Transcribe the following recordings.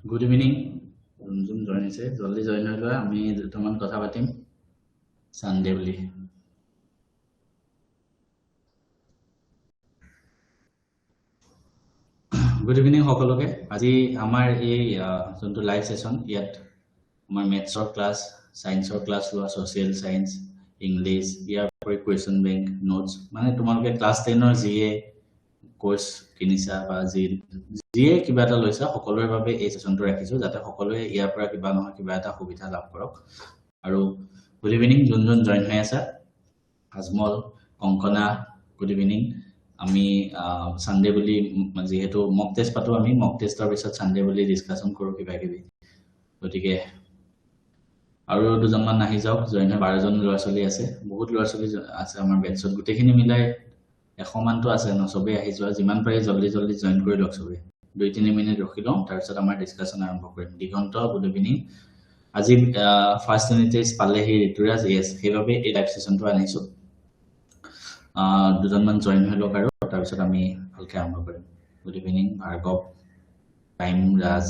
good evening যোন join হৈছে জলদি জইন হৈ লোৱা আমি দুটামান কথা পাতিম সানডে বুলি গুড ইভিনিং সকলোকে আজি আমাৰ এই যোনটো লাইভ সেশন ইয়াত আমাৰ মেথছৰ ক্লাছ সায়েন্সৰ ক্লাছ লোৱা সোশিয়েল সায়েন্স ইংলিশ ইয়াৰ পৰা কুৱেশ্যন বেংক নোটছ মানে তোমালোকে ক্লাছ 10ৰ জিএ কোৰ্স কিনিছা বা যিয়ে কিবা এটা লৈছা সকলোৰে বাবে এই সেশনটো ৰাখিছো যাতে সকলোৱে ইয়াৰ পৰা কিবা নহয় কিবা এটা সুবিধা লাভ কৰক আৰু গুড ইভিনিং যোন জইন হৈ আছে আজমল কংকনা গুড ইভিনিং আমি সানডে বুলি যেহেতু মক টেষ্ট পাতো আমি মক টেষ্টৰ পিছত সানডে বুলি ডিসকাশন কৰো কিবা কিবি গতিকে আৰু দুজনমান নাহি যাওক জইন হৈ 12 জন ল'ৰা ছোৱালী আছে বহুত ল'ৰা ছোৱালী আছে আমাৰ বেটছত গোটেইখিনি মিলাই 100 মানটো আছে ন সবে আহি যোৱা যিমান পাৰে জলদি জলদি জইন কৰি লওক সবে 2-3 মিনিট ৰখি লওঁ তাৰ পিছত আমাৰ ডিসকাশন আৰম্ভ কৰিম দিগন্ত গুড ইভিনিং আজি ফাৰ্স্ট ইউনিটেজ পালেহি ঋতুৰাজ ইয়েস সেইভাবে এই লাইভ সেশনটো আনিছো দুজনমান জইন হৈ লওক আৰু তাৰ পিছত আমি ভালকৈ আৰম্ভ কৰিম গুড ইভিনিং ভাৰ্গৱ টাইম ৰাজ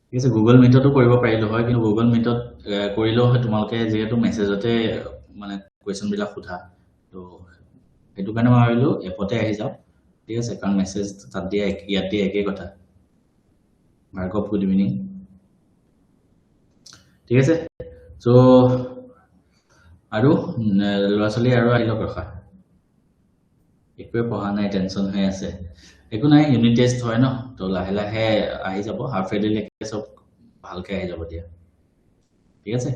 ঠিক আছে গুগল মিটতো কৰিব পাৰিলো হয় কিন্তু গুগল মিটত কৰিলেও হয় তোমালোকে যেহেতু মেছেজতে মানে কোৱেশ্যন বিলাক সোধা তো এটো কাৰণে মই ভাবিলো এপতে আহি যাও ঠিক আছে কাৰণ মেছেজ তাত দিয়া ইয়াত দিয়া একে কথা ভাৰ্গৱ গুড ইভিনিং ঠিক আছে সো আৰু ল'ৰা ছোৱালী আৰু আহিলক ৰখা একোৱে পঢ়া নাই টেনচন হৈ আছে একো নাই ইউনিট টেষ্ট হয় ন তো লাহে লাহে আহি যাব হাফ এডিলৈকে সব ভালকৈ আহি যাব দিয়া ঠিক আছে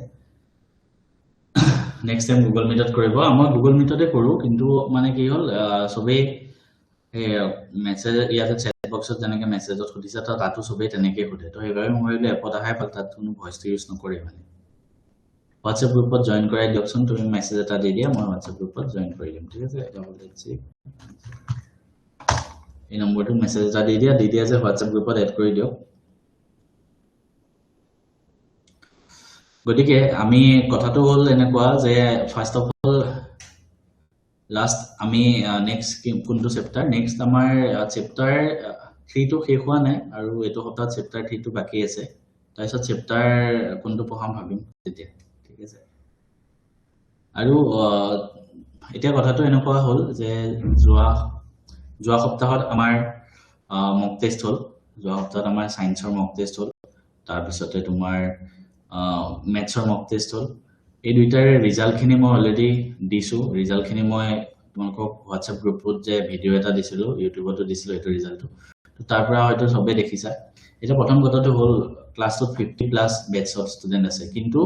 নেক্সট টাইম গুগল মিটত কৰিব মই গুগল মিটতে কৰো কিন্তু মানে কি হ'ল সবে মেছেজ ইয়াতে চ্যাট বক্সত যেনেকৈ মেছেজত সুধিছা তাতো সবে তেনেকৈ সোধে তো সেইবাবে মই ভাবিলো এপত আহাই ভাল তাত কোনো ভইচ ইউজ নকৰে মানে হোৱাটসঅ্যাপ গ্ৰুপত জয়েন কৰাই দিয়কচোন তুমি মেছেজ এটা দি দিয়া মই হোৱাটসঅ্যাপ গ্ৰুপত জয়েন কৰি দিম ঠিক আছে এই নম্বৰটো মেছেজ এটা দি দিয়া যে হোৱাটসঅ্যাপ গ্ৰুপত এড কৰি দিয়ক গতিকে আমি কথাটো হ'ল এনেকুৱা যে ফাৰ্স্ট অফ অল লাষ্ট আমি নেক্সট কোনটো চেপ্টাৰ নেক্সট আমাৰ চেপ্টাৰ 3 টো শেষ হোৱা নাই আৰু এটো হঠাৎ চেপ্টাৰ 3 টো বাকি আছে তাৰপিছত চেপ্টাৰ কোনটো পঢ়াম ভাবিম তেতিয়া ঠিক আছে আৰু এতিয়া কথাটো এনেকুৱা হ'ল যে যোৱা সপ্তাহত আমাৰ মক টেষ্ট হ'ল যোৱা সপ্তাহত আমাৰ সায়েন্সৰ মক টেষ্ট হ'ল তাৰ পিছতে তোমাৰ মেথছৰ মক টেষ্ট হ'ল এই দুইটাৰ ৰিজাল্টখিনি মই অলৰেডি দিছো ৰিজাল্টখিনি মই তোমালোকক হোৱাটসঅ্যাপ গ্ৰুপত যে ভিডিও এটা দিছিলো ইউটিউবতো দিছিলো এটো ৰিজাল্টটো তো তাৰ পৰা হয়তো সবে দেখিছা এটা প্ৰথম কথাটো হ'ল ক্লাছটোত 50 প্লাস বেটছ অফ ষ্টুডেন্ট আছে কিন্তু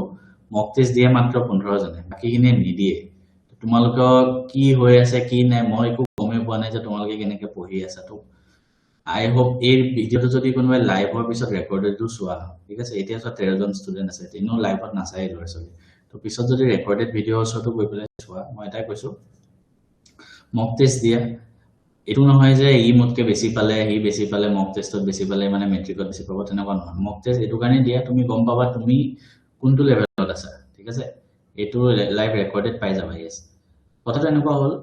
মক টেষ্ট দিয়ে মাত্ৰ 15 জনে বাকিখিনি নিদিয়ে তোমালোকক কি হৈ আছে কি নাই মই একো গমে পোৱা নাই যে তোমালোকে কেনেকৈ পঢ়ি আছা তো আই হোপ এই ভিডিওটো যদি কোনোবাই লাইভৰ পিছত ৰেকৰ্ডেডটো চোৱা ঠিক আছে এতিয়া 13 জন ষ্টুডেন্ট আছে তিনিও লাইভত নাচাই ল'ৰা ছোৱালী তো পিছত যদি ৰেকৰ্ডেড ভিডিও ওচৰতো গৈ পেলাই চোৱা মই এটাই কৈছো মক টেষ্ট দিয়া এটো নহয় যে ই মোতকে বেছি পালে হি বেছি পালে মক টেষ্টত বেছি পালে মানে মেট্ৰিকত বেছি পাব তেনেকুৱা নহয় মক টেষ্ট এটো কাৰণে দিয়া তুমি গম পাবা তুমি কোনটো লেভেলত আছা ঠিক আছে এটো লাইভ ৰেকৰ্ডেড পাই যাবা ইয়েস কথাটো এনেকুৱা হ'ল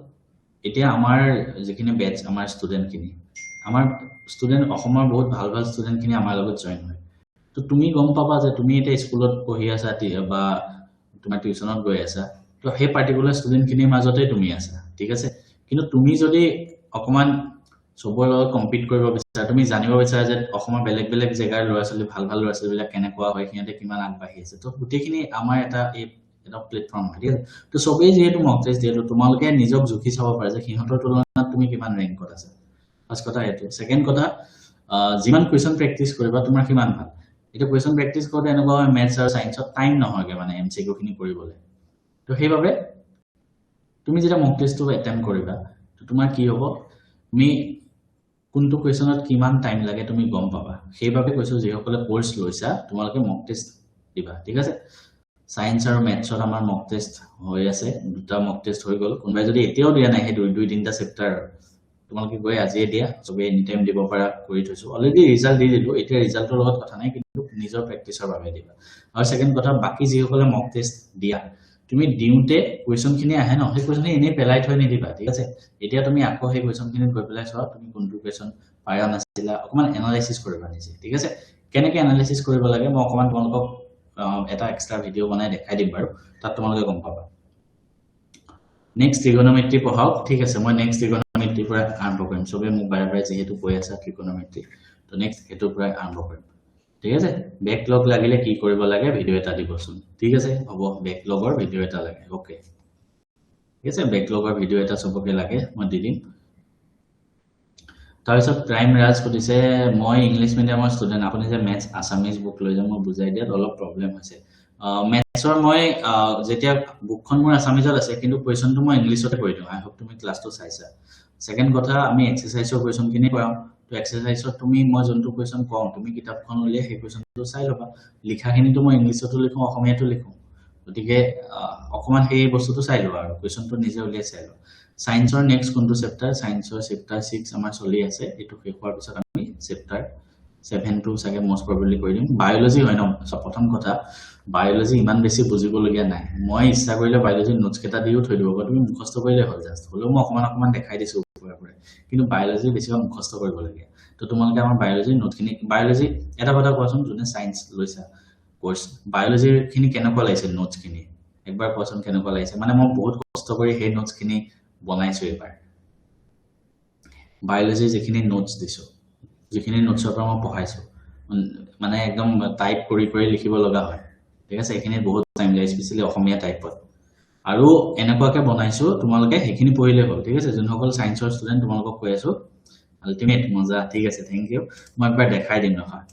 এতিয়া আমাৰ যিখিনি বেটছ আমাৰ ষ্টুডেন্টখিনি আমাৰ ষ্টুডেন্ট অসমৰ বহুত ভাল ভাল ষ্টুডেন্টখিনি আমাৰ লগত জয়েন হয় তো তুমি গম পাবা যে তুমি এটা স্কুলত পঢ়ি আছা বা তোমাৰ টিউচনত গৈ আছা তো সেই পাৰ্টিকুলাৰ ষ্টুডেন্টখিনিৰ মাজতে তুমি আছা ঠিক আছে কিন্তু তুমি যদি অকমান সবৰ লগত কম্পিট কৰিব বিচাৰা তুমি জানিব বিচাৰা যে অসমৰ বেলেগ বেলেগ জেগাৰ ল'ৰা ছোৱালী ভাল ভাল ল'ৰা ছোৱালীবিলাক কেনেকুৱা হয় সিহঁতে কিমান আগবাঢ়ি আছে তো গোটেইখিনি আমাৰ এটা প্লেটফৰ্ম হয় তো সবেই যেহেতু মক টেষ্ট দিয়ে তোমালোকে নিজক জুখি চাব পাৰে যে সিহঁতৰ তুলনাত তুমি কিমান ৰেংকত আছা ফাৰ্স্ট কথা এইটো সেকেন্ড কথা যিমান কুৱেশ্যন প্ৰেক্টিস কৰিবা তোমাৰ কিমান ভাল এটা কুৱেশ্যন প্ৰেক্টিস কৰোতে এনেকুৱা হয় মেথছ আৰু সায়েন্সত টাইম নহয়গে মানে এমসিকিউ খিনি কৰিবলৈ তো সেইভাবে তুমি যেটা মক টেষ্টটো এটেম্প কৰিবা তো তোমাৰ কি হ'ব তুমি কোনটো কুৱেশ্যনত কিমান টাইম লাগে তুমি গম পাবা সেইভাবে কৈছো যেসকলে কোৰ্স লৈছা তোমালোকে মক টেষ্ট দিবা ঠিক আছে সায়েন্স আৰু মেথছত আমাৰ মক টেষ্ট হৈ আছে দুটা মক টেষ্ট হৈ গল কোনবাই যদি এতিয়াও দিয়া নাই হে দুই তিনটা চেপ্টাৰ তোমালোকে গৈ আজিয়ে দিয়া সবে এনি টাইম দিব পাৰা কৰি থৈছো অলৰেডি ৰিজাল্ট দি দিলো এতিয়া ৰিজাল্টৰ লগত কথা নাই কিন্তু নিজৰ প্ৰেক্টিছৰ বাবে দিবা আৰু সেকেন্ড কথা বাকি যিসকলে মক টেষ্ট দিয়া তুমি দিউতে কোৱেশ্চনখিনি আহে ন সেই কোৱেশ্চনখিনি এনে পেলাই থৈ নিদিবা ঠিক আছে এতিয়া তুমি আকৌ সেই কোৱেশ্চনখিনি গৈ পেলাই চোৱা তুমি কোনটো কোৱেশ্চন পাৰা নাছিলা অকমান এনালাইসিস কৰিবা নিজে ঠিক আছে কেনেকৈ এনালাইসিস কৰিব লাগে মই অকমান তোমালোকক এটা এক্সট্ৰা ভিডিও বনাই দেখাই দিম বাৰু তাত তোমালোকে গম পাবা নেক্সট ট্ৰিগোনোমেট্ৰি পঢ়াওক ঠিক আছে মই নেক্সট ট্ৰিগোনোমেট্ৰি পৰা আৰম্ভ কৰিম সবে মোক বাৰে বাৰে যেহেতু কৈ আছে ট্ৰিগোনোমেট্ৰি তো নেক্সট এটো পৰা আৰম্ভ কৰিম ঠিক আছে ব্যাকলগ লাগিলে কি কৰিব লাগে ভিডিও এটা দিবচোন ঠিক আছে হ'ব ব্যাকলগৰ ভিডিও এটা লাগে ওকে ঠিক আছে ব্যাকলগৰ ভিডিও এটা সবকে লাগে মই দি দিম তাৰপিছত প্ৰাইম ৰাজ সুধিছে মই ইংলিশ মিডিয়ামৰ ষ্টুডেন্ট আপুনি যে মেথছ আসামিজ বুক লৈ যাম মই বুজাই দিয়াত অলপ প্ৰবলেম হৈছে মেথছৰ মই যেতিয়া বুকখন মোৰ আসামিজত আছে কিন্তু কোৱেশ্চনটো মই ইংলিশতে কৰি দিওঁ আই হোপ তুমি ক্লাছটো চাইছা সেকেন্ড কথা আমি এক্সাৰসাইজৰ কোৱেশ্চনখিনি কৰাম তো এক্সাৰসাইজত তুমি মই যোনটো কোৱেশ্চন কওঁ তুমি কিতাপখন উলিয়াই সেই কোৱেশ্চনটো চাই লবা লিখাখিনিটো মই ইংলিশতো লিখো অসমীয়াতো লিখো গতিকে অকমান সেই বস্তুটো চাই লোৱা আৰু কোৱেশ্চনটো নিজে উলিয়াই চাই লোৱা সায়েন্সৰ নেক্সট কোনটো চেপ্টাৰ সায়েন্সৰ চেপ্টাৰ 6 আমাৰ চলি আছে এটো শেষ হোৱাৰ পিছত আমি চেপ্টাৰ 7 টো সাগে মোস্ট প্ৰবাবলি কৰি দিম বায়োলজি হয় ন প্ৰথম কথা বায়োলজি ইমান বেছি বুজিবলগীয়া নাই মই ইচ্ছা কৰিলে বায়োলজি নোটছ কেটা দিও থৈ দিব তুমি মুখস্থ কৰিলে হ'ল জাস্ট হলো মই অকমান দেখাই দিছো পুৰা কিন্তু বায়োলজি বেছিভাগ মুখস্থ কৰিব লাগে তো তোমালোকে আমাৰ বায়োলজি নোটখিনি বায়োলজি এটা কথা কোৱাচোন যোনে সায়েন্স লৈছা কোৰ্স বায়োলজিৰ খিনি কেনেকুৱা লাগিছে নোটছ খিনি একবাৰ কোৱাচোন কেনেকুৱা লাগিছে মানে মই বহুত কষ্ট কৰি সেই নোটছ খিনি বনাইছো এবাৰ বায়োলজি যিখিনি নোটছ দিছো যিখিনি নোটছৰ পৰা মই পঢ়াইছো মানে একদম টাইপ কৰি লিখিব লগা হয় ঠিক আছে এখিনি বহুত টাইম যায় স্পেশালি অসমীয়া টাইপত আৰু এনেকুৱাকে বনাইছো তোমালোকে হেখিনি পঢ়িলে হ'ল ঠিক আছে যোনসকল সায়েন্সৰ ষ্টুডেন্ট তোমালোকক কৈ আছো আলটিমেট মজা ঠিক আছে থ্যাংক ইউ মই একবাৰ দেখাই দিম নহয়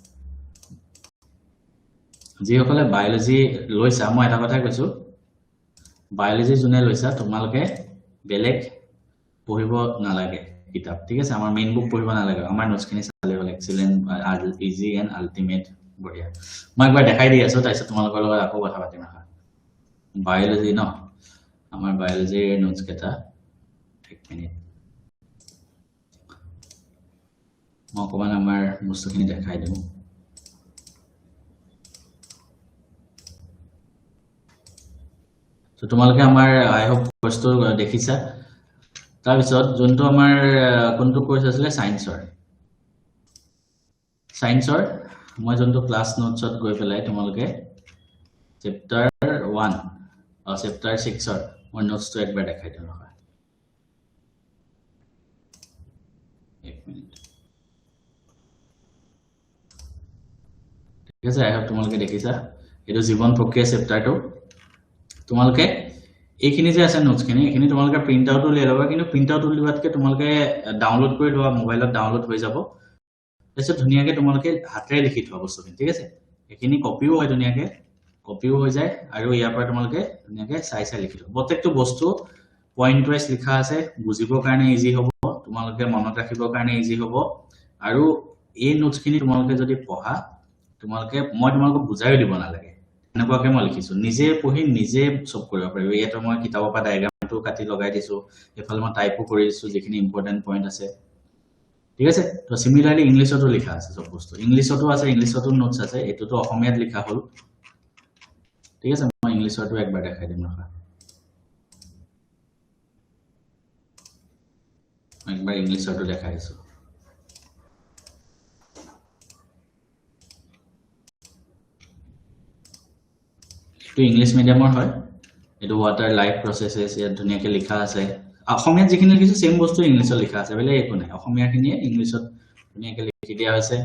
যিসকলে বায়োলজি লৈছা মই এটা কথা কৈছো বায়োলজি যোনে লৈছা তোমালোকে বেলেগ পঢ়িব নালাগে কিতাপ ঠিক আছে আমাৰ মেইন বুক পঢ়িব নালাগে আমাৰ নোটছখিনি চালে হ'ল এক্সিলেন্ট ইজি এন্ড আলটিমেট বঢ়িয়া মই একবাৰ দেখাই দি আছো তাৰপিছত তোমালোকৰ লগত আকৌ কথা পাতিম নহয় বায়োলজি ন আমাৰ বায়োলজিৰ নোটছ কেটা এক মিনিট মই অকমান আমাৰ বস্তুখিনি দেখাই দিম তো তোমালোকে আমাৰ আই হোপ কোৰ্সটো দেখিছা তাৰ পিছত যোনটো আমাৰ কোনটো কোৰ্স আছিল সায়েন্সৰ মই যোনটো ক্লাছ নোটছত গৈ পেলাই তোমালোকে চেপ্টাৰ 1 আৰু চেপ্টাৰ 6 ৰ মই নোটছটো একবাৰ দেখাই দিম নহয় এক মিনিট ঠিক আছে আই হোপ তোমালোকে দেখিছা এটো জীৱন প্ৰক্ৰিয়া চেপ্টাৰটো তোমালোকে এইখিনি যে আছে নোটছখিনি এইখিনি তোমালোকে প্ৰিন্ট আউট উলিয়াই লবা কিন্তু প্ৰিন্ট আউট উলিয়াতকে তোমালোকে ডাউনলোড কৰি লোৱা মোবাইলত ডাউনলোড হৈ যাব তাৰপিছত ধুনিয়াকে তোমালোকে হাতেৰে লিখি থোৱা বস্তুখিনি ঠিক আছে এইখিনি কপিও হয় ধুনিয়াকে কপিও হৈ যায় আৰু ইয়াৰ পৰা তোমালোকে ধুনিয়াকে চাই লিখি থোৱা প্ৰত্যেকটো বস্তু পইণ্ট ওয়াইজ লিখা আছে বুজিবৰ কাৰণে ইজি হ'ব তোমালোকে মনত ৰাখিবৰ কাৰণে ইজি হ'ব আৰু এই নোটছখিনি তোমালোকে যদি পঢ়া তোমালোকে মই তোমালোকক বুজাই দিব নালাগে এনেকুৱাকে মই লিখিছো নিজে পঢ়ি নিজে সব কৰিব পাৰিব ইয়াত মই কিতাপৰ পৰা ডায়াগ্ৰামটো কাটি লগাই দিছো এফালে মই টাইপো কৰি দিছো যিখিনি ইম্পৰ্টেন্ট পইণ্ট আছে ঠিক আছে তো সিমিলাৰলি ইংলিশতো লিখা আছে সব বস্তু ইংলিশতো আছে ইংলিশতো নোটছ আছে এটোতো অসমীয়াত লিখা হল ঠিক আছে মই ইংলিশতো একবাৰ দেখাই দিম নহয় একবাৰ ইংলিশতো দেখাইছো তো ইংলিশ মিডিয়ামৰ হয় এটো ওয়াটাৰ লাইফ প্ৰসেসেস ইয়াত ধুনিয়াকে লিখা আছে অসমীয়াত যিখিনি লিখিছো সেম বস্তু ইংলিশত লিখা আছে বেলে একো নাই অসমীয়াখিনিয়ে ইংলিশত ধুনিয়াকে লিখি দিয়া হৈছে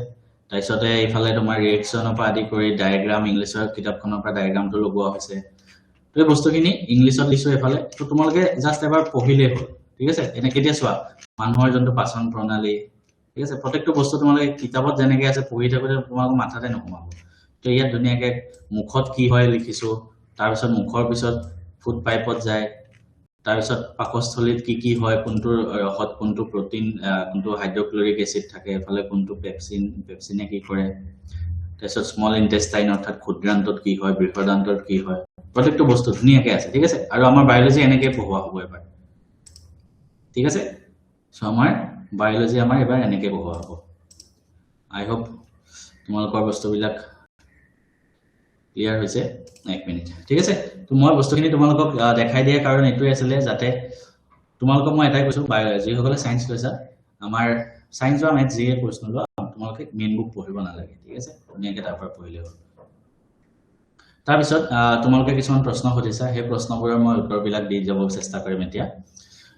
তাৰপিছতে ইফালে তোমাৰ ৰিএকচনৰ পৰা আদি কৰি ডায়াগ্ৰাম ইংলিশৰ কিতাপখনৰ পৰা ডায়াগ্ৰামটো লগোৱা হৈছে তো এই বস্তুখিনি ইংলিশত লিখছো এফালে তো তোমালোকে জাস্ট এবাৰ পঢ়িলে হ'ল ঠিক আছে এনে কেতিয়া চোৱা মানুহৰ যোনটো পাচন প্ৰণালী ঠিক আছে প্ৰত্যেকটো বস্তু তোমালোকে কিতাপত যেনেকৈ আছে পঢ়ি থাকোতে তোমালোকৰ মাথাতে নোসোমাব তো ইয়াত ধুনিয়াকে মুখত কি হয় লিখিছো তাৰ পিছত মুখৰ পিছত ফুড পাইপত যায় তাৰ পিছত পাকস্থলীত কি হয় কোনটো ৰসত কোনটো প্ৰটিন কোনটো হাইড্ৰক্লোৰিক এসিড থাকে এফালে কোনটো পেপচিনে কি কৰে তাৰপিছত স্মল ইন্টেষ্টাইন অৰ্থাৎ ক্ষুদ্ৰান্তত কি হয় বৃহদান্তত কি হয় প্ৰত্যেকটো বস্তু ধুনিয়াকে আছে ঠিক আছে আৰু আমাৰ বায়োলজি এনেকৈ পঢ়োৱা হ'ব এবাৰ ঠিক আছে সো আমাৰ বায়োলজি আমাৰ এবাৰ এনেকৈ পঢ়োৱা হ'ব আই হোপ তোমালোকৰ বস্তুবিলাক ক্লিয়াৰ হৈছে 1 মিনিট ঠিক আছে তো মই বস্তুখিনি তোমালোকক দেখাই দিয়া কাৰণ এটোই আছিল যাতে তোমালোকক মই এটাই কৈছো বায়োলজি সকলে সায়েন্স লৈছা আমাৰ সায়েন্স বা ম্যাথ যিয়ে কোৰ্স নলোৱা তোমালোকে মেইন বুক পঢ়িব নালাগে ঠিক আছে ধুনীয়াকৈ তাৰ পৰা পঢ়িলে হ'ল তাৰ পিছত তোমালোকে কিছুমান প্ৰশ্ন সুধিছা সেই প্ৰশ্নবোৰৰ মই উত্তৰবিলাক দি যাব চেষ্টা কৰিম এতিয়া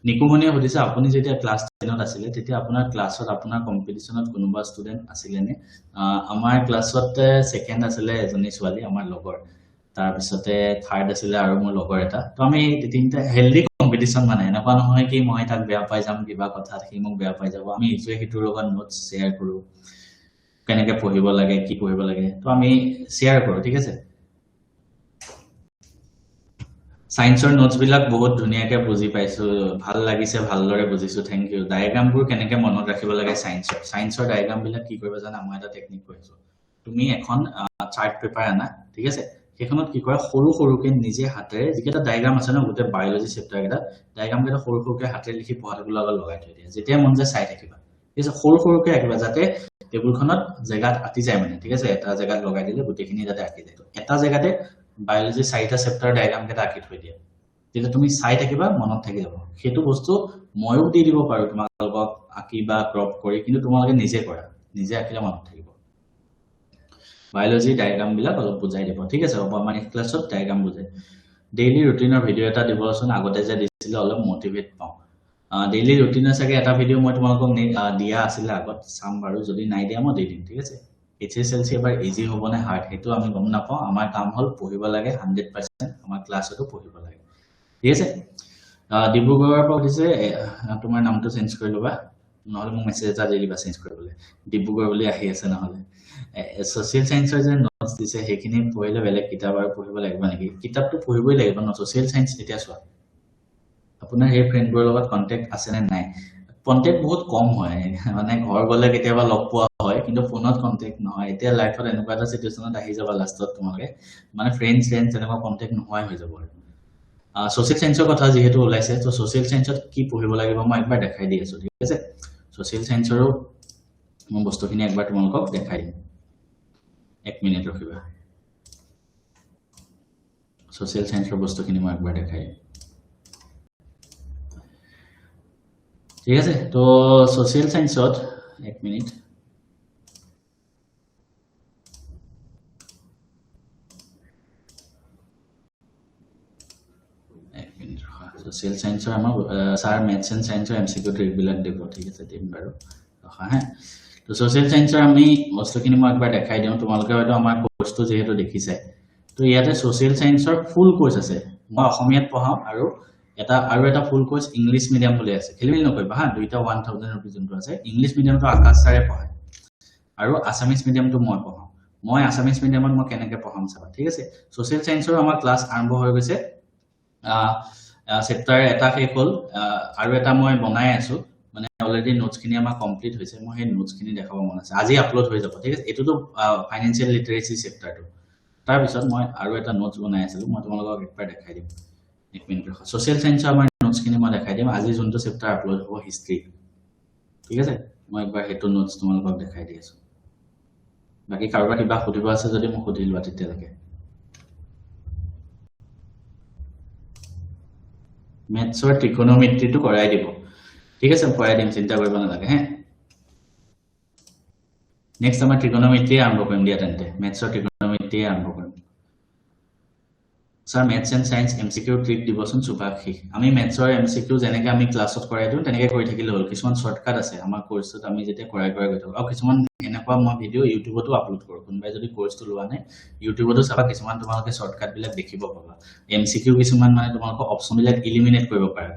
নিকুমনিয়ে সুধিছে আপুনি যেতিয়া ক্লাছ 10ত আছিল তেতিয়া আপোনাৰ ক্লাছত আপোনাৰ কম্পিটিশনত কোনোবা ষ্টুডেন্ট আছিল নে আমাৰ ক্লাছত সেকেন্ড আছিল এজনী ছোৱালী আমাৰ লগৰ তাৰ পিছতে থাৰ্ড আছিল আৰু মোৰ লগৰ এটা তো আমি তিনিটা হেলদি কম্পিটিশন মানে এনেকুৱা নহয় কি মই তাক বেয়া পাই যাম কিবা কথা সি মোক বেয়া পাই যাব আমি ইজুৱে হিটোৰ লগত নোটস শেয়াৰ কৰো কেনেকৈ পঢ়িব লাগে কি পঢ়িব লাগে তো আমি শেয়াৰ কৰো ঠিক আছে সায়েন্সৰ নোটস বিলাক বহুত ধুনীয়াকৈ বুজি পাইছো ভাল লাগিছে ভালদৰে বুজিছো থ্যাংক ইউ ডায়াগ্ৰামবোৰ কেনেকৈ মনত ৰাখিব লাগে সায়েন্সৰ ডায়াগ্ৰাম বিলাক কি কৰিব জানা মই এটা টেকনিক কৈছো তুমি এখন চাৰ্ট পেপাৰ আনা ঠিক আছে সেইখনত কি কৰা সৰু সৰুকে নিজে হাতেৰে যিকেটা ডায়াগ্ৰাম আছে ন গোটে বায়োলজি চেপ্টাৰ কেটা ডায়াগ্ৰাম কেটা সৰু সৰুকে হাতেৰে লিখি পঢ়াটোৰ লগত লগাই থৈ দিয়া যেতিয়া মন যায় চাই থাকিবা ঠিক আছে সৰু সৰুকে ৰাখিবা যাতে টেবুলখনত জায়গাত আতি যায় মানে ঠিক আছে এটা জায়গাত লগাই দিলে গোটেখিনি যাতে আকি যায় এটা জায়গাতে বায়োলজি চাৰিটা চেপ্টাৰ ডায়াগ্ৰাম কেটা আকি থৈ দিয়া তেতিয়া তুমি চাই থাকিবা মনত থাকি যাব সেইটো বস্তু ময়ো দি দিব পাৰো তোমালোকক আকি বা ক্ৰপ কৰি কিন্তু তোমালোকে নিজে কৰা নিজে আকিলে মনত থাকিব বায়োলজি ডায়াগ্ৰাম বিলাক অলপ বুজাই দিব ঠিক আছে হ'ব আমাৰ ক্লাছত ডায়াগ্ৰাম বুজাই ডেইলি ৰুটিনৰ ভিডিও এটা দিবচোন আগতে যে দিছিল অলপ মোটিভেট পাওঁ ডেইলি ৰুটিনৰ চাগে এটা ভিডিও মই তোমালোকক দিয়া আছিল আগত চাম বাৰু যদি নাই দিয়া মই দি দিম ঠিক আছে এইচএসএলসি এবাৰ ইজি হ'ব নে হাৰ্ড হেতু আমি গম নাপাওঁ আমাৰ কাম হল পঢ়িব লাগে 100% আমাৰ ক্লাছতো পঢ়িব লাগে ঠিক আছে ডিব্ৰুগড়ৰ পৰা উঠিছে তোমাৰ নামটো চেঞ্জ কৰি লবা নহলে মোক মেছেজ এটা দি দিবা চেঞ্জ কৰিবলৈ ডিব্ৰুগড় বুলি আহি আছে নহলে সোশ্যাল সায়েন্সৰ যে নোটস দিছে সেইখিনি পঢ়িলে বেলেগ কিতাপ আৰু পঢ়িব লাগিব নেকি কিতাপটো পঢ়িবই লাগিব ন সোশ্যাল সায়েন্স এতিয়া চোৱা আপোনাৰ এই ফ্ৰেণ্ডবোৰৰ লগত কন্টাক্ট আছে নে নাই কন্টাক্ট বহুত কম হয় মানে ঘৰ গলে কেতিয়াবা লগ পোৱা হয় কিন্তু ফোনত কন্টাক্ট নহয় এতিয়া লাইফত এনেকুৱা এটা সিচুৱেচনত আহি যাব লাষ্টত তোমালোকে মানে ফ্ৰেণ্ডছ এনেকুৱা কন্টাক্ট নোহোৱাই হৈ যাব সোশ্যাল সায়েন্সৰ কথা যেহেতু ওলাইছে তো সোশ্যাল সায়েন্সত কি পঢ়িব লাগিব মই একবাৰ দেখাই দি আছো ঠিক আছে সোশ্যাল সায়েন্সৰো মই বস্তুখিনি একবাৰ তোমালোকক দেখাই দিম 1 মিনিট ৰখিবা সোশ্যাল সায়েন্সৰ বস্তুখিনি মই একবাৰ দেখাই দিম ঠিক আছে তো সোশ্যাল সায়েন্সত 1 মিনিট সোশ্যাল সায়েন্সৰ আমাৰ স্যাৰ ম্যাথছ এন্ড সায়েন্সৰ এমসিকিউ ট্ৰিকবিলাক দিব ঠিক আছে দিম বাৰু ৰখা হে তো সোশ্যাল সায়েন্সৰ আমি বস্তুখিনি মই একবাৰ দেখাই দিওঁ তোমালোকে হয়তো আমাৰ কোৰ্সটো যেহেতু দেখিছে তো ইয়াতে সোশ্যাল সায়েন্সৰ ফুল কোৰ্স আছে মই অসমীয়াত পঢ়াও আৰু এটা ফুল কোৰ্স ইংলিশ মিডিয়াম বুলি আছে খেলিমেলি নকৰিবা হা দুইটা 1000 रुपीस যোনটো আছে ইংলিশ মিডিয়ামটো আকাশ ছাৰে পঢ়ায় আৰু আসামিজ মিডিয়ামটো মই পঢ়াও মই আসামিজ মিডিয়ামত মই কেনেকৈ পঢ়াম চাবা ঠিক আছে সোশ্যাল সায়েন্সৰ আমাৰ ক্লাছ আৰম্ভ হৈ গৈছে চেপ্টাৰ এটা শেষ হ'ল আৰু এটা মই বনাই আছো মানে অলৰেডি নোটছখিনি আমাৰ কমপ্লিট হৈছে মই সেই নোটছখিনি দেখাব মন আছে আজি আপলোড হৈ যাব ঠিক আছে এটোটো ফাইনান্সিয়েল লিটাৰেসি চেপ্টাৰটো তাৰ পিছত মই আৰু এটা নোটছ বনাই আছিলো মই তোমালোকক একবাৰ দেখাই দিম 1 মিনিট ৰখা সোশ্যাল সায়েন্সৰ আমাৰ নোটছখিনি মই দেখাই দিম আজি যোনটো চেপ্টাৰ আপলোড হ'ব হিষ্ট্ৰী ঠিক আছে মই একবাৰ হেতু নোটছ তোমালোকক দেখাই দি আছো বাকি কাৰোবাৰ কিবা সুধিব আছে যদি মোক সুধি লোৱা তেতিয়ালৈকে মেথছৰ ত্ৰিকোণমিতিটো কৰাই দিব ঠিক আছে পঢ়াই দিম চিন্তা কৰিব নালাগে হে নেক্সট আমাৰ ত্ৰিকোণমিতি আৰম্ভ কৰিম দিয়া তেন্তে মেথছৰ ত্ৰিকোণমিতি আৰম্ভ কৰিম sir maths and science MCQ trick দিবচোন সুভাষী আমি ম্যাথছৰ এমসিকিউ যেনেকৈ আমি ক্লাছত কৰাই দিওঁ তেনেকৈ কৰি থাকিলে হ'ল কিছুমান শৰ্টকাট আছে আমাৰ কোৰ্সত আমি যেতিয়া কৰাই গৈ থাকো আৰু কিছুমান এনেকুৱা মই ভিডিও ইউটিউবতো আপলোড কৰো কোনোবাই যদি কোৰ্সটো লোৱা নাই ইউটিউবতো চাবা কিছুমান তোমালোকে শৰ্টকাট বিলাক দেখিব পাবা এমসিকিউ কিছুমান মানে তোমালোকে অপচন বিলাক এলিমিনেট কৰিব পাৰা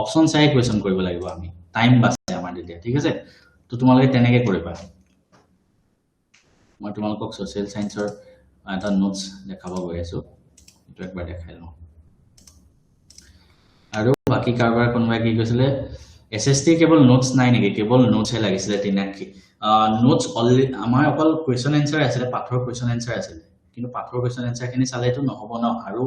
অপচন চাই কোৱেশ্চন কৰিব লাগিব আমি টাইম বাছে আমাৰ তেতিয়া ঠিক আছে তো তোমালোকে তেনেকৈ কৰিবা মই তোমালোকক সোশ্যাল সায়েন্সৰ এটা নোটছ দেখাব গৈ আছো তো একবাৰ দেখাই লওঁ আৰু বাকি কাৰোবাৰ কোনোবাই কি কৈছিলে এসএসটি কেৱল নোটছ নাই নেকি কেৱল নোটছহে লাগিছিলে তিনাকি নোটছ অলৰেডি আমাৰ অকল কোৱেশ্চন এনসাৰ আছিল পাঠৰ কোৱেশ্চন এনসাৰ আছিল কিন্তু পাঠৰ কোৱেশ্চন এনসাৰখিনি চালেতো নহব ন আৰু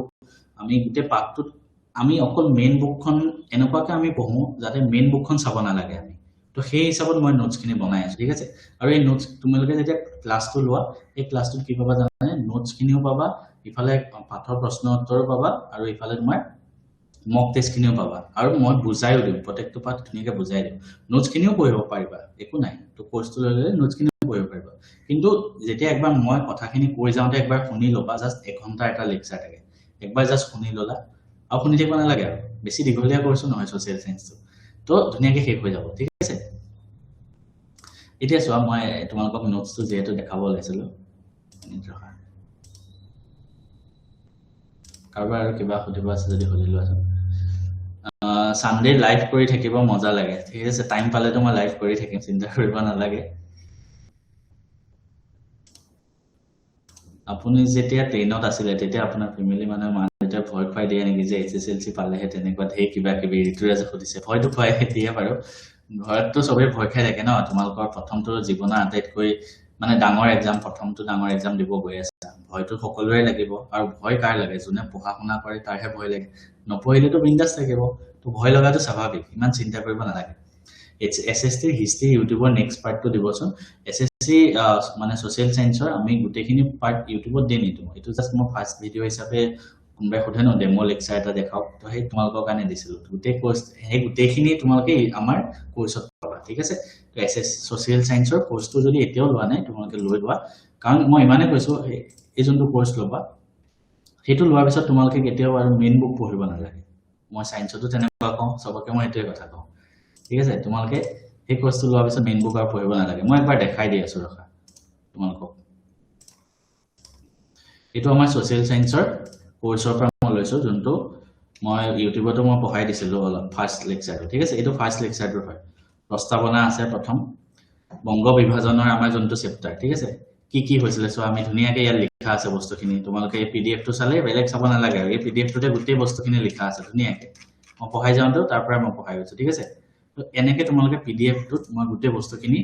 আমি গোটে পাঠটোত আমি অকল মেইন বুকখন এনেকুৱাকে আমি পঢ়ো যাতে মেইন বুকখন চাব নালাগে আমি তো সেই হিচাপত মই নোটছখিনি বনাই আছো ঠিক আছে আৰু এই নোটছ তোমালোকে যেতিয়া ক্লাছটো লোৱা এই ক্লাছটোত কি পাবা জানে নোটছখিনিও পাবা ইফালে পাঠৰ প্ৰশ্ন উত্তৰো পাবা আৰু ইফালে তোমাৰ মক টেষ্টখিনিও পাবা আৰু মই বুজাইও দিম প্ৰত্যেকটো পাঠ ধুনীয়াকৈ বুজাই দিম নোটছখিনিও পঢ়িব পাৰিবা একো নাই তো কোৰ্সটো লৈ ল'লে নোটছখিনিও পঢ়িব পাৰিবা কিন্তু যেতিয়া একবাৰ মই কথাখিনি কৈ যাওঁতে একবাৰ শুনি ল'বা জাষ্ট 1 ঘণ্টা এটা লেকচাৰ থাকে একবাৰ জাষ্ট শুনি ল'লা আৰু শুনি থাকিব নালাগে আৰু বেছি দীঘলীয়া কোৰ্সো নহয় সোশ্যাল সায়েন্সটো তো ধুনীয়াকৈ শেষ হৈ যাব ঠিক আছে এতিয়া চোৱা মই তোমালোকক নোটছটো যেহেতু দেখাব ওলাইছিলোঁ কাৰোবাৰ আৰু কিবা সুধিব আছে যদি সুধি লোৱাচোন সানডে লাইভ কৰি থাকিব মজা লাগে ঠিক আছে টাইম পালেতো মই লাইভ কৰি থাকিম চিন্তা কৰিব নালাগে আপুনি যেতিয়া 10ত আছিলে তেতিয়া আপোনাৰ ফ্যামিলি মানে মানেটা ভয় খুৱাই দিয়ে নেকি যে এছএছএলসি পালেহে তেনেকুৱা ধেই কিবা কিবি ঋতুৰাজে সুধিছে ভয়টো খুৱাই দিয়ে বাৰু ঘৰততো সবে ভয় খাই থাকে ন তোমালোকৰ প্ৰথমটো জীৱনৰ আটাইতকৈ মানে ডাঙৰ এক্সাম প্ৰথমটো ডাঙৰ এক্সাম দিব গৈ আছে ভয়টো সকলোৰে লাগিব আৰু ভয় কাৰ লাগে যোনে পঢ়া শুনা কৰে তাৰহে ভয় লাগে নপঢ়িলেতো বিন্দাস থাকিব তো ভয় লগাটো স্বাভাৱিক ইমান চিন্তা কৰিব নালাগে এছএছটি হিষ্ট্ৰি ইউটিউবৰ নেক্সট পাৰ্টটো দিবচোন এছএছটি মানে সোশ্যাল সায়েন্সৰ আমি গুটেখিনি পাৰ্ট ইউটিউবত দি নিদিওঁ এটো জাস্ট মই ফাৰ্স্ট ভিডিও হিচাপে কোনবাই সোধে ন ডেমো লেকচাৰ এটা দেখাওক তো সেই তোমালোকৰ কাৰণে দিছিলোঁ গুটেই কোৰ্স সেই গুটেখিনি তোমালোকে আমাৰ কোৰ্সত পাবা ঠিক আছে তো এছএছ সোশ্যাল সায়েন্সৰ কোৰ্সটো যদি এতিয়াও লোৱা নাই তোমালোকে লৈ লোৱা কাৰণ মই ইমানে কৈছো এই যোনটো কোৰ্স ল'বা সেইটো লোৱাৰ পিছত তোমালোকে কেতিয়াও আৰু মেইন বুক পঢ়িব নালাগে মই সায়েন্সতো তেনেকুৱা কওঁ সবকে মই এটোই কথা কওঁ ঠিক আছে তোমালোকে এই কোৰ্সটো লোৱাৰ পিছত মেইন বুক আৰু পঢ়িব নালাগে মই একবাৰ দেখাই দি আছো ৰখা তোমালোকক এটো আমাৰ সোশ্যাল সায়েন্সৰ কোৰ্সৰ পৰা মই লৈছো যোনটো মই ইউটিউবতো মই পঢ়াই দিছিলো অলপ ফাৰ্স্ট লেকচাৰটো ঠিক আছে এটো ফাৰ্স্ট লেকচাৰটো হয় প্ৰস্তাৱনা আছে প্ৰথম বংগ বিভাজনৰ আমাৰ যোনটো চেপ্টাৰ ঠিক আছে কি হৈছিলে সো আমি ধুনীয়াকৈ ইয়াত লিখা আছে বস্তুখিনি তোমালোকে এই পিডিএফটো চালে বেলেগ চাব নালাগে আৰু এই পিডিএফটোতে গোটেই বস্তুখিনি লিখা আছে ধুনীয়াকৈ মই পঢ়াই যাওঁতো তাৰ পৰা মই পঢ়াই গৈছো ঠিক আছে তো এনেকৈ তোমালোকে পিডিএফটোত মই গোটেই বস্তুখিনি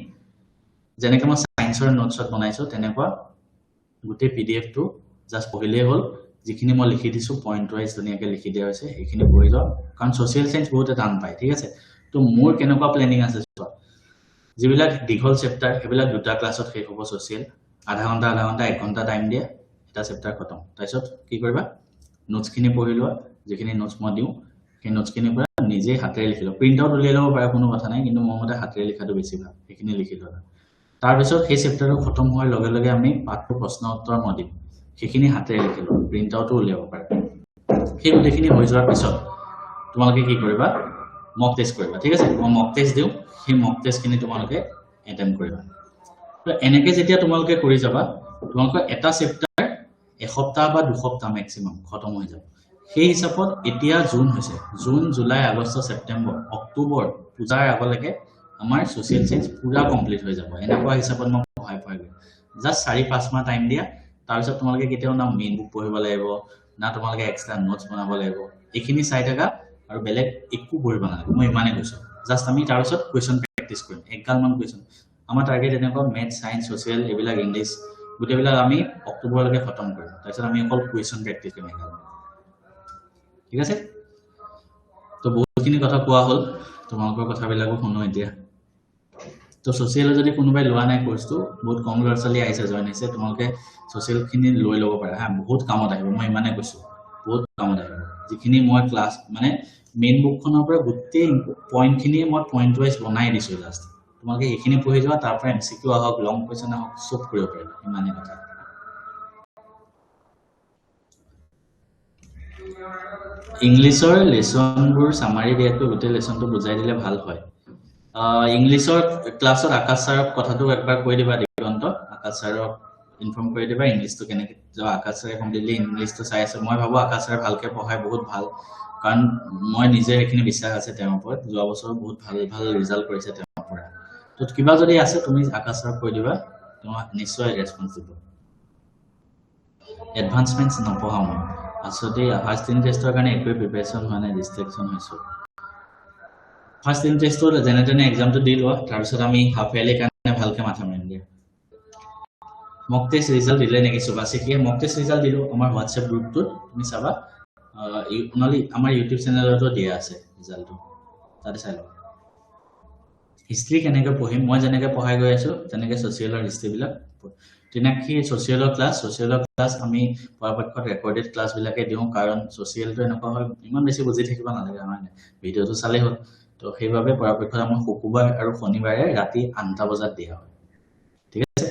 যেনেকৈ মই সায়েন্সৰ নোটছত বনাইছো তেনেকুৱা গোটেই পিডিএফটো জাস্ট পঢ়িলেই হ'ল যিখিনি মই লিখি দিছো পইণ্ট ওয়াইজ ধুনীয়াকৈ লিখি দিয়া হৈছে এইখিনি পঢ়ি যাওক কাৰণ সোশ্যাল সায়েন্স বহুতে টান পায় ঠিক আছে তো মোৰ কেনেকুৱা প্লেনিং আছে যিবিলাক দীঘল চেপ্টাৰ সেইবিলাক দুটা ক্লাছত শেষ হ'ব সোশ্যাল আধা ঘণ্টা 1 ঘণ্টা টাইম দিয়া এটা চেপ্টাৰ খতম তাৰপিছত কি কৰিবা নোটছখিনি পঢ়ি লোৱা যিখিনি নোটছ মই দিওঁ সেই নোটছখিনি পৰা নিজে হাতেৰে লিখি লোৱা প্ৰিন্ট আউট উলিয়াই ল'ব পাৰা কোনো কথা নাই কিন্তু মোৰ মতে হাতেৰে লিখাটো বেছি ভাল সেইখিনি লিখি লোৱা তাৰপিছত সেই চেপ্টাৰটো খতম হোৱাৰ লগে লগে আমি পাঠৰ প্ৰশ্ন উত্তৰ মই দিম সেইখিনি হাতেৰে লিখি লোৱা প্ৰিন্ট আউটো উলিয়াব পাৰা সেই গোটেইখিনি হৈ যোৱাৰ পিছত তোমালোকে কি কৰিবা মক টেষ্ট কৰিবা ঠিক আছে মই মক টেষ্ট দিওঁ সেই মক টেষ্টখিনি তোমালোকে এটেম্প কৰিবা তো এনেকৈ যেতিয়া তোমালোকে কৰি যাবা তোমালোকৰ এটা চেপ্টাৰ এসপ্তাহ বা দুসপ্তাহ ম্যাক্সিমাম খতম হৈ যাব সেই হিচাপত এতিয়া জুন হৈছে June July August September October পূজাৰ আগলৈকে আমাৰ সোশ্যাল সায়েন্স পুৰা কমপ্লিট হৈ যাব এনেকুৱা হিচাপত মই পঢ়াই গৈ জাস্ট 4-5 মাহ টাইম দিয়া তাৰপিছত তোমালোকে কেতিয়াও না মেইন বুক পঢ়িব লাগিব না তোমালোকে এক্সট্ৰা নোটছ বনাব লাগিব এইখিনি চাই থাকা আৰু বেলেগ একো পঢ়িব নালাগে মই ইমানে কৈছো জাস্ট আমি তাৰপিছত কুৱেশ্যন প্ৰেক্টিছ কৰিম এগালমান কুৱেশ্যন আমাৰ টাৰ্গেট এনেকুৱা মেথ সায়েন্স সোশ্যাল এইবিলাক ইংলিশ গোটেইবিলাক আমি অক্টোবৰলৈকে খতম কৰিম তাৰপিছত আমি অকল কুৱেশ্যন প্ৰেক্টিছ কৰিম ঠিক আছে তো বহুতখিনি কথা কোৱা হ'ল তোমালোকৰ কথাবিলাকো শুনো এতিয়া তো সোশ্যাল যদি কোনোবাই লোৱা নাই কোৰ্সটো বহুত কম ল'ৰা-ছোৱালী আহিছে জয়েন হৈছে তোমালোকে সোশ্যালখিনি লৈ ল'ব পাৰা হা বহুত কামত আহিব মই ইমানে কৈছো বহুত কামত আহিব যিখিনি মই ক্লাছ মানে মেইন বুকখনৰ পৰা গোটেই পইণ্টখিনি মই পইণ্ট ওয়াইজ বনাই দিছো জাস্ট তোমালোকে এইখিনি পঢ়ি যোৱা তাৰ পৰা এমসিকিউ আহক লং কুৱেশ্যন আহক সব কৰিব পাৰিবা ইমানে কথা ইংলিছৰ লেসনবোৰ সামাৰি দিয়াটো গোটেই লেসনটো বুজাই দিলে ভাল হয় ইংলিছৰ ক্লাছত আকাশ ছাৰক কথাটো একবাৰ কৈ দিবা দিগন্ত আকাশ ছাৰক ইনফৰ্ম কৰি দিবা ইংলিছটো কেনেকৈ আকাশ ছাৰে কমপ্লিটলি ইংলিছটো চাই আছে মই ভাবো আকাশ ছাৰে ভালকে পঢ়ায় বহুত ভাল কাৰণ মই নিজে এইখিনি বিশ্বাস আছে তেওঁৰ ওপৰত যোৱা বছৰ বহুত ভাল ৰিজাল্ট কৰিছে তেওঁৰ পৰা তো কিবা যদি আছে তুমি আকাশ ছাৰক কৈ দিবা তোমাক নিশ্চয় ৰেসপন্স দিব এডভান্সমেন্টছ নপঢ়াও মই আসলে ফাৰ্স্ট ইউনিট টেষ্টৰ কাৰণে একো প্ৰিপাৰেচন হোৱা নাই ডিস্ট্ৰেকশন হৈছো ফাৰ্স্ট ইউনিট টেষ্টৰ যেনে তেনে এক্সামটো দি লোৱা তাৰপিছত আমি হাফ ইয়াৰলি কাৰণে ভালকে মাথা মাৰিম দিয়া মক টেষ্ট ৰিজাল্ট দিলে নেকি সুবাসিকে মক টেষ্ট ৰিজাল্ট দিলো আমাৰ হোৱাটছএপ গ্ৰুপটোত তুমি চাবা অনলি আমাৰ ইউটিউব চেনেলতো দিয়া আছে ৰিজাল্টটো তাতে চাই লবা হিষ্ট্ৰী কেনেকৈ পঢ়িম মই যেনেকৈ পঢ়াই গৈ আছো তেনেকৈ সোশ্যালৰ হিষ্ট্ৰীবিলাক তিনাক্ষী ছ'চিয়েলৰ ক্লাছ আমি পৰাপক্ষত ৰেকৰ্ডেড ক্লাছবিলাকে দিওঁ কাৰণ ছ'চিয়েলটো এনেকুৱা হয় ইমান বেছি বুজি থাকিব নালাগে আমাৰ ভিডিঅ'টো চালেই হ'ল তো সেইবাবে পৰাপক্ষত আমাৰ শুকুৰবাৰ আৰু শনিবাৰে ৰাতি 8টা বজাত দিয়া হয় ঠিক আছে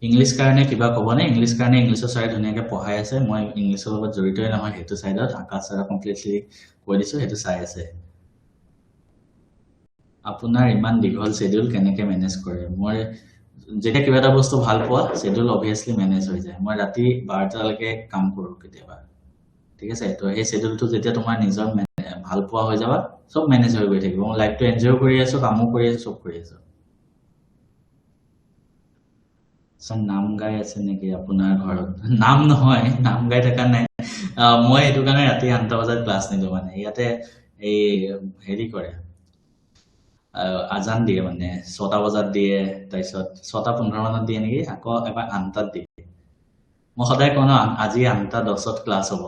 ইংলিছ কাৰণে কিবা ক'বনে ইংলিছ কাৰণে ইংলিছৰ চাই ধুনীয়াকৈ পঢ়াই আছে মই ইংলিছৰ লগত জড়িতই নহয় সেইটো চাইডত আকাশ ছাৰে কমপ্লিটলি কৈ দিছোঁ সেইটো চাই আছে আপোনাৰ ইমান দীঘল শেডিউল কেনেকৈ মেনেজ কৰে মই যেতিয়া কিবা এটা বস্তু ভাল পোৱা শেডিউল অবভিয়াছলি মেনেজ হৈ যায় মই ৰাতি 12টালৈকে কাম কৰোঁ কেতিয়াবা ঠিক আছে তো সেই শেডিউলটো যেতিয়া তোমাৰ নিজৰ ভাল পোৱা হৈ যাবা সব মেনেজ হৈ গৈ থাকিব মই লাইফটো এনজয় কৰি আছো কামো কৰি আছো সব কৰি আছো সব নাম গাই আছে নেকি আপোনাৰ ঘৰত নাম নহয় নাম গাই থকা নাই মই এইটো কাৰণে ৰাতি 8টা বজাত ক্লাছ নিদিওঁ মানে ইয়াতে এই হেৰি কৰে আজান দিয়ে মানে 6টা বজাত দিয়ে তাৰপিছত 6:15 মানত দিয়ে নেকি আকৌ এবাৰ 8টাত দিয়ে মই সদায় কওঁ ন আজি 8:10ত ক্লাছ হ'ব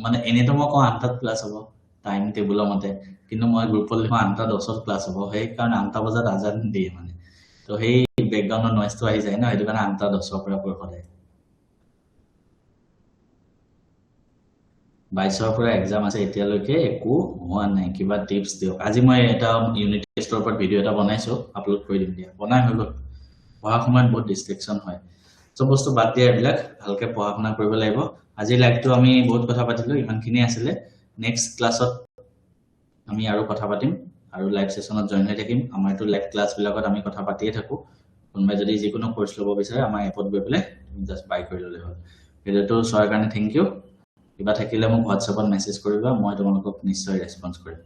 মানে এনেতো মই কওঁ 8টাত ক্লাছ হ'ব টাইম টেবুলৰ মতে কিন্তু মই গ্ৰুপত লিখো 8:10ত ক্লাছ হ'ব সেইকাৰণে 8টা বজাত আজান দিয়ে মানে তো সেই বেকগ্ৰাউণ্ডৰ নইজটো আহি যায় ন সেইটো কাৰণে 8:10ৰ পৰা কৰোঁ সদায় 22ৰ পৰা এক্সাম আছে এতিয়ালৈকে একো হোৱা নাই কিবা টিপছ দিয়ক আজি মই এটা ইউনিট টেষ্টৰ ওপৰত ভিডিঅ' এটা বনাইছো আপলোড কৰি দিম দিয়া বনাই হৈ গ'ল পঢ়া সময়ত বহুত ডিষ্ট্ৰেকশ্যন হয় চব বস্তু বাদ দিয়া এইবিলাক ভালকে পঢ়া শুনা কৰিব লাগিব আজি লাইভটো আমি বহুত কথা পাতিলো ইমানখিনি আছিলে নেক্সট ক্লাছত আমি আৰু কথা পাতিম আৰু লাইভ সেশনত জয়েন হৈ থাকিম আমাৰটো লাইভ ক্লাছবিলাকত আমি কথা পাতিয়ে থাকো কোনোবাই যদি যিকোনো কোৰ্চ ল'ব বিচাৰে আমাৰ এপত গৈ পেলাই জাষ্ট বাই কৰি ল'লে হ'ল ভিডিঅ'টো চোৱাৰ কাৰণে থেংক ইউ কিবা থাকিলে মোক হোৱাটছএপত মেছেজ কৰিবা মই তোমালোকক নিশ্চয় ৰেছপন্স কৰিম